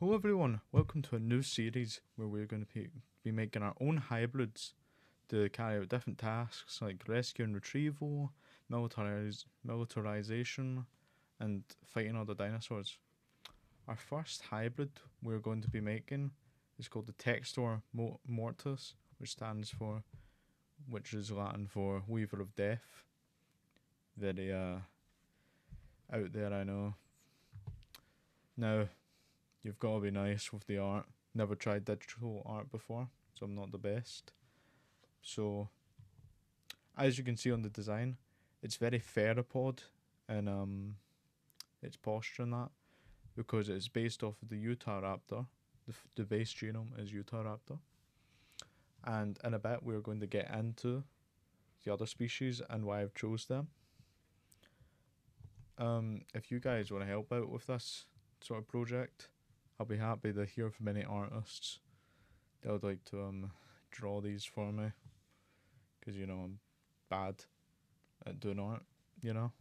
Hello everyone, welcome to a new series where we're going to be making our own hybrids to carry out different tasks like rescue and retrieval, militarization, and fighting other dinosaurs. Our first hybrid we're going to be making is called the Textor Mortis, which is Latin for Weaver of Death. Very out there, I know. Now, you've got to be nice with the art. Never tried digital art before, so I'm not the best. So, as you can see on the design, it's very theropod in its posture and that, because it's based off of the Utah raptor. The base genome is Utah raptor. And in a bit, we're going to get into the other species and why I've chose them. If you guys want to help out with this sort of project, I'll be happy to hear from any artists that would like to draw these for me, because I'm bad at doing art. You know.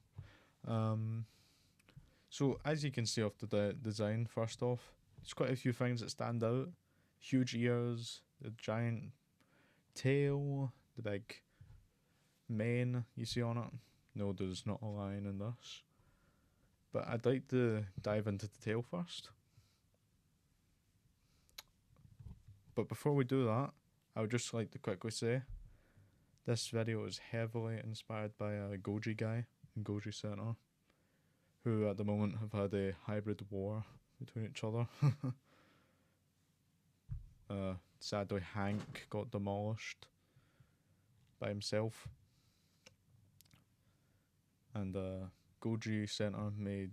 So as you can see off the design, first off, there's quite a few things that stand out. Huge ears, the giant tail, the big mane you see on it. No, there's not a lion in this. But I'd like to dive into the tail first. But before we do that, I would just like to quickly say this video is heavily inspired by a Goji guy in Goji Center, who at the moment have had a hybrid war between each other. Sadly, Hank got demolished by himself, and Goji Center made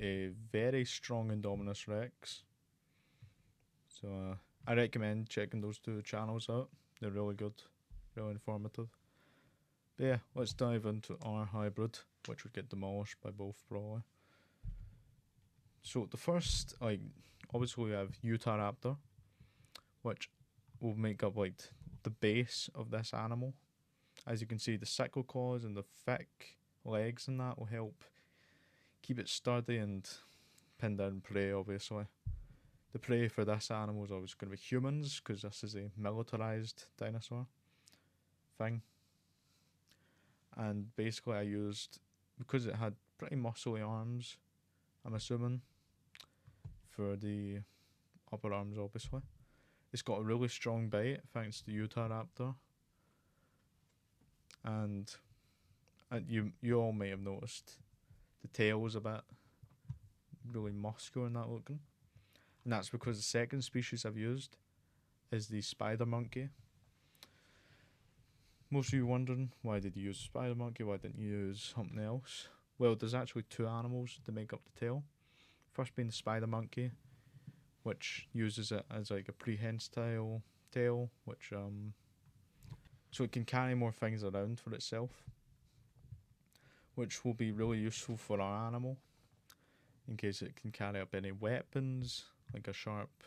a very strong Indominus Rex. So I recommend checking those two channels out. They're really good, really informative. But yeah, let's dive into our hybrid, which would get demolished by both probably. So the first, obviously we have Utah Raptor, which will make up the base of this animal. As you can see, the sickle claws and the thick legs and that will help keep it sturdy and pin down prey, obviously. The prey for this animal is always going to be humans, because this is a militarized dinosaur thing. And basically I used, because it had pretty muscly arms, I'm assuming, for the upper arms obviously. It's got a really strong bite thanks to Utah Raptor. And you all may have noticed the tail was a bit really muscular in that looking. And that's because the second species I've used is the spider monkey. Most of you wondering, why did you use spider monkey? Why didn't you use something else? Well, there's actually two animals to make up the tail. First being the spider monkey, which uses it as a prehensile tail, which so it can carry more things around for itself, which will be really useful for our animal, in case it can carry up any weapons, like a sharp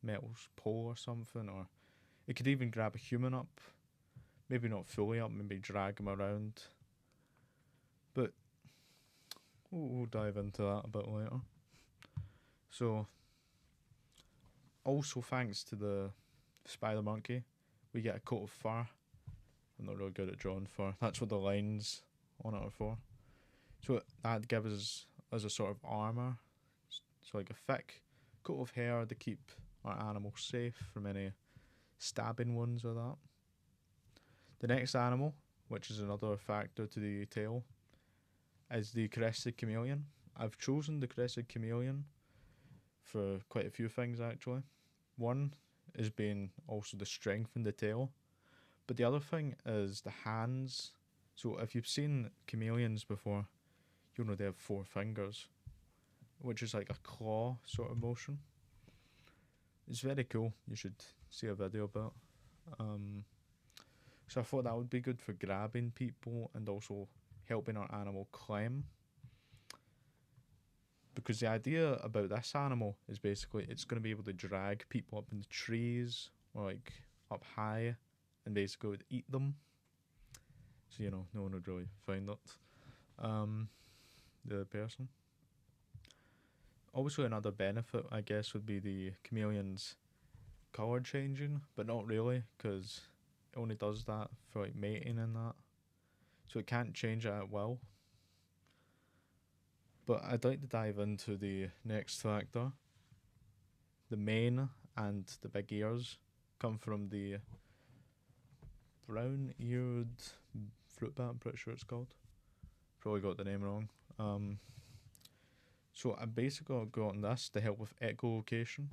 metal pole or something, or it could even grab a human up, maybe not fully up, maybe drag him around. But we'll dive into that a bit later. So, also thanks to the spider monkey, we get a coat of fur. I'm not really good at drawing fur. That's what the lines on it are for. So that gives us a sort of armour. So like a thick coat of hair to keep our animal safe from any stabbing wounds or that. The next animal, which is another factor to the tail, is the crested chameleon. I've chosen the crested chameleon for quite a few things actually. One is being also the strength in the tail, but the other thing is the hands. So if you've seen chameleons before, you'll know they have 4 fingers, which is like a claw sort of motion. It's very cool. You should see a video about. So I thought that would be good for grabbing people and also helping our animal climb. Because the idea about this animal is basically it's going to be able to drag people up in the trees or up high and basically would eat them. So no one would really find it. The person. obviously another benefit, I guess, would be the chameleon's color changing, but not really, because it only does that for like mating and that, so it can't change it at will. But I'd like to dive into the next factor. The mane and the big ears come from the brown-eared fruit bat. I'm pretty sure it's called. Probably got the name wrong. So I basically got on this to help with echolocation.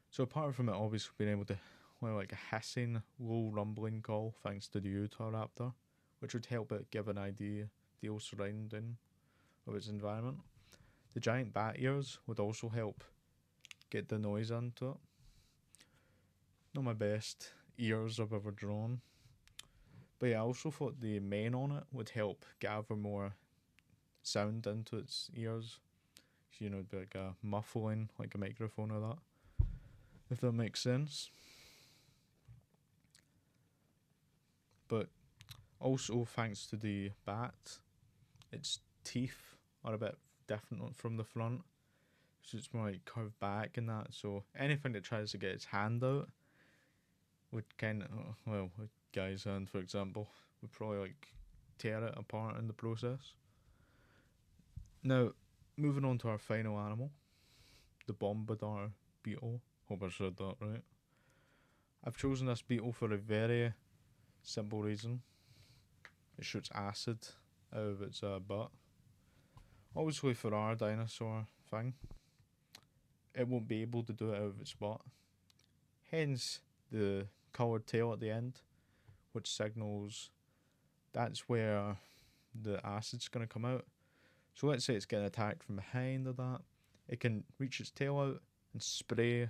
So apart from it obviously being able to, well, like a hissing, low rumbling call thanks to the Utahraptor, which would help it give an idea the surrounding of its environment. The giant bat ears would also help get the noise into it. Not my best ears I've ever drawn. But yeah, I also thought the mane on it would help gather more sound into its ears. So, you know, it'd be like a muffling, like a microphone or that. If that makes sense. But also, thanks to the bat, its teeth are a bit different from the front. So it's more like curved back and that. So anything that tries to get its hand out would kind of, well, a guy's hand, for example, would probably like tear it apart in the process. Now, moving on to our final animal, the Bombadar beetle. Hope I said that right. I've chosen this beetle for a very simple reason. It shoots acid out of its butt. Obviously, for our dinosaur thing, it won't be able to do it out of its butt. Hence the coloured tail at the end, which signals that's where the acid's going to come out. So let's say it's getting attacked from behind or that. It can reach its tail out and spray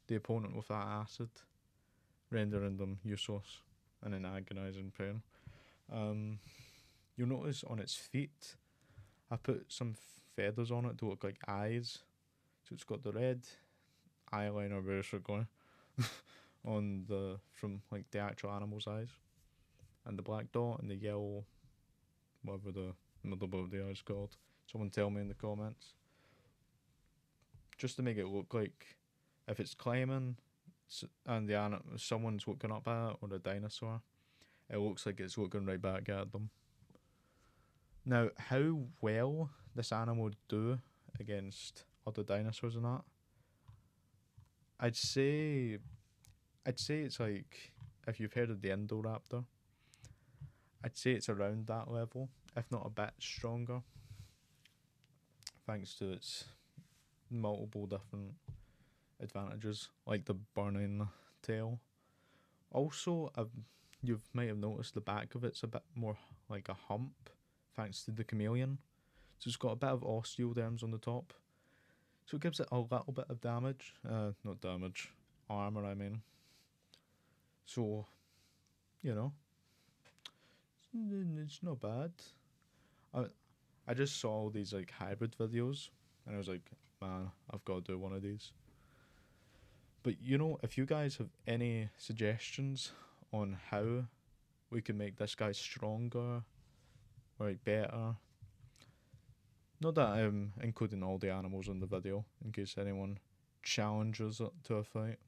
the opponent with that acid, rendering them useless and in agonising pain. You'll notice on its feet, I put some feathers on it to look like eyes. So it's got the red eyeliner basically on the from like the actual animal's eyes, and the black dot and the yellow, whatever the middle of the eye's called. Someone tell me in the comments. Just to make it look like if it's climbing and someone's looking up at it, or a dinosaur, it looks like it's looking right back at them. Now, how well this animal would do against other dinosaurs and that, I'd say it's like, if you've heard of the Indoraptor, I'd say it's around that level, if not a bit stronger, thanks to its multiple different advantages, like the burning tail. Also, you might have noticed the back of it's a bit more like a hump, thanks to the chameleon. So it's got a bit of osteoderms on the top. So it gives it a little bit of damage. Not damage, armour I mean. So, you know, it's not bad. I just saw all these like hybrid videos and I was like, man, I've got to do one of these. But you know, if you guys have any suggestions on how we can make this guy stronger or like better, not that I'm including all the animals in the video in case anyone challenges it to a fight.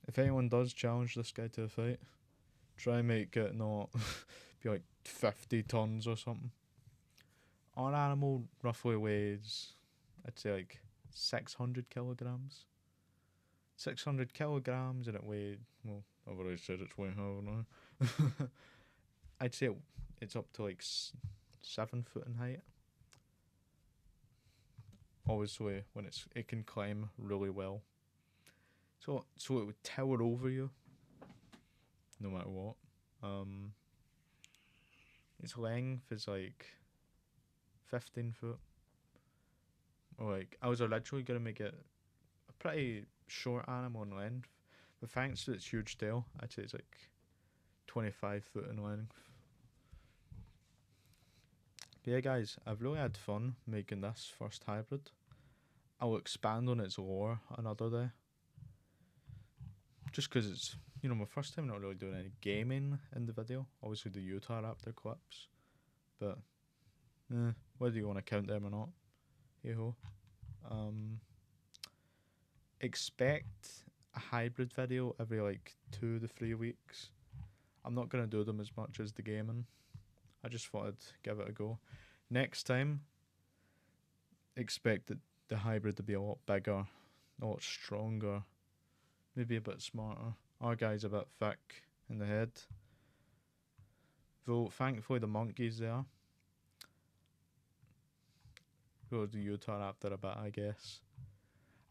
If anyone does challenge this guy to a fight, try and make it not be like 50 tons or something. Our animal roughly weighs, I'd say like 600 kilograms. 600 kilograms, and it weighed, well, I've already said it's weighing, haven't I? I'd say it's up to like 7 foot in height. Obviously, when it can climb really well. So it would tower over you, no matter what. Its length is like 15 foot. Or like, I was originally gonna make it a pretty short animal in length, but thanks to its huge tail, I'd say it's like 25 foot in length. But yeah, guys, I've really had fun making this first hybrid. I'll expand on its lore another day. Just because it's, you know, my first time not really doing any gaming in the video. Obviously the Utahraptor clips. But, whether you want to count them or not, hey ho. Expect a hybrid video every like 2 to 3 weeks. I'm not gonna do them as much as the gaming. I just thought I'd give it a go. Next time, expect the hybrid to be a lot bigger, a lot stronger, maybe a bit smarter. Our guy's a bit thick in the head. Though thankfully the monkey's there. Go to Utah after a bit, I guess.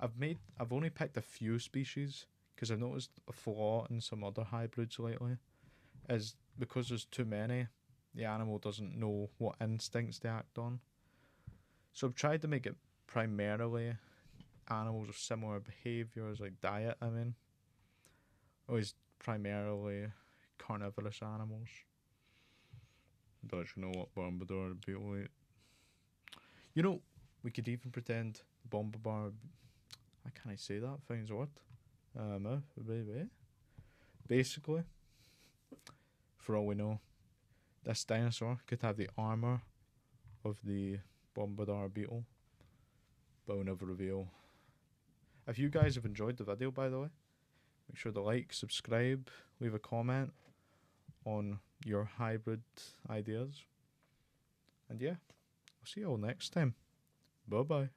I've only picked a few species because I've noticed a flaw in some other hybrids lately. Is because there's too many, the animal doesn't know what instincts to act on. So I've tried to make it primarily animals with similar behaviours, like diet, I mean. Always primarily carnivorous animals. Don't you know what Bombardier beetle eat? You know, we could even pretend Bombardier. How can I say that? Finds what? Basically, for all we know, this dinosaur could have the armour of the Bombardier beetle, but we'll never reveal. If you guys have enjoyed the video, by the way, make sure to like, subscribe, leave a comment on your hybrid ideas. And yeah, I'll see you all next time. Bye bye.